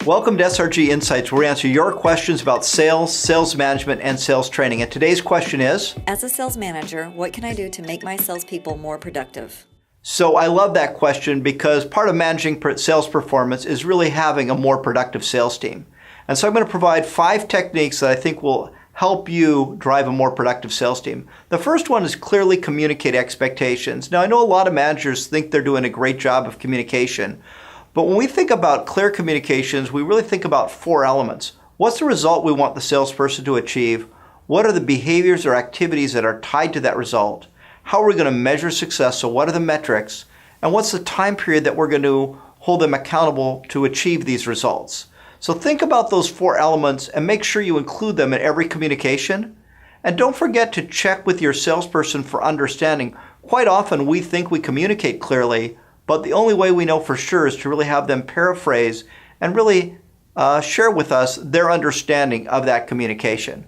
Welcome to SRG Insights, where we answer your questions about sales, sales management, and sales training. And today's question is, as a sales manager, what can I do to make my salespeople more productive? So I love that question because part of managing sales performance is really having a more productive sales team. And so I'm going to provide 5 techniques that I think will help you drive a more productive sales team. The first one is clearly communicate expectations. Now I know a lot of managers think they're doing a great job of communication, but when we think about clear communications, we really think about 4 elements. What's the result we want the salesperson to achieve? What are the behaviors or activities that are tied to that result? How are we going to measure success? So what are the metrics? And what's the time period that we're going to hold them accountable to achieve these results? So think about those 4 elements and make sure you include them in every communication. And don't forget to check with your salesperson for understanding. Quite often we think we communicate clearly, but the only way we know for sure is to really have them paraphrase and really share with us their understanding of that communication.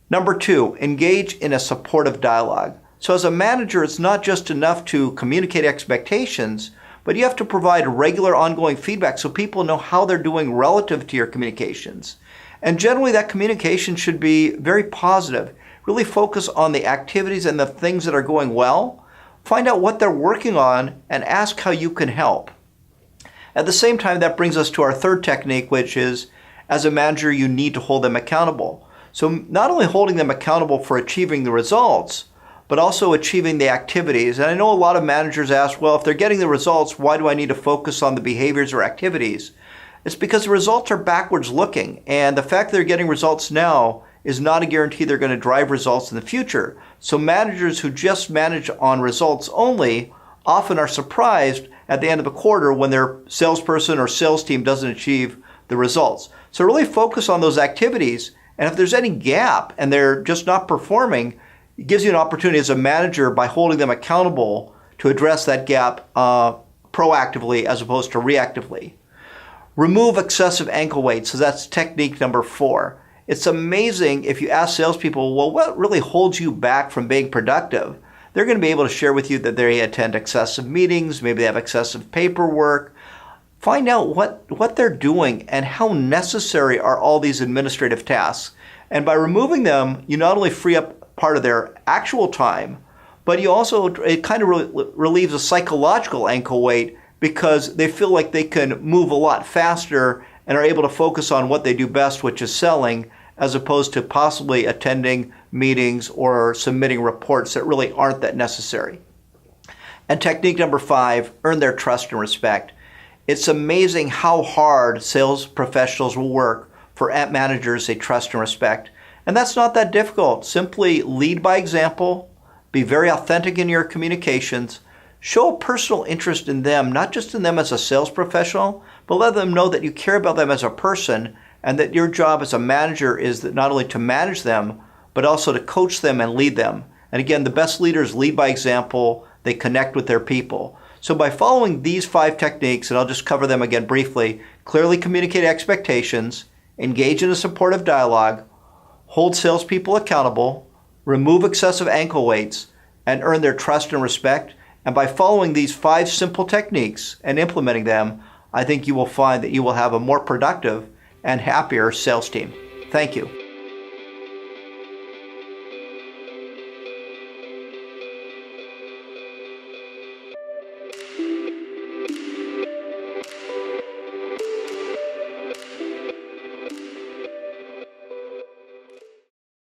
Number 2, engage in a supportive dialogue. So as a manager, it's not just enough to communicate expectations, but you have to provide regular ongoing feedback so people know how they're doing relative to your communications. And generally that communication should be very positive. Really focus on the activities and the things that are going well. Find out what they're working on and ask how you can help. At the same time, that brings us to our third technique, which is as a manager, you need to hold them accountable. So not only holding them accountable for achieving the results, but also achieving the activities. And I know a lot of managers ask, well, if they're getting the results, why do I need to focus on the behaviors or activities? It's because the results are backwards looking, and the fact that they're getting results now is not a guarantee they're going to drive results in the future. So managers who just manage on results only often are surprised at the end of the quarter when their salesperson or sales team doesn't achieve the results. So really focus on those activities, and if there's any gap and they're just not performing, it gives you an opportunity as a manager by holding them accountable to address that gap proactively as opposed to reactively. Remove excessive ankle weight. So that's technique number 4. It's amazing if you ask salespeople, well, what really holds you back from being productive? They're going to be able to share with you that they attend excessive meetings, maybe they have excessive paperwork. Find out what they're doing and how necessary are all these administrative tasks. And by removing them, you not only free up part of their actual time, but you also, it kind of relieves a psychological ankle weight because they feel like they can move a lot faster and are able to focus on what they do best, which is selling, as opposed to possibly attending meetings or submitting reports that really aren't that necessary. And technique number 5, earn their trust and respect. It's amazing how hard sales professionals will work for managers they trust and respect. And that's not that difficult. Simply lead by example, be very authentic in your communications, show a personal interest in them, not just in them as a sales professional, but let them know that you care about them as a person and that your job as a manager is that not only to manage them, but also to coach them and lead them. And again, the best leaders lead by example. They connect with their people. So by following these 5 techniques, and I'll just cover them again briefly, clearly communicate expectations, engage in a supportive dialogue, hold salespeople accountable, remove excessive ankle weights, and earn their trust and respect. And by following these 5 simple techniques and implementing them, I think you will find that you will have a more productive and happier sales team. Thank you.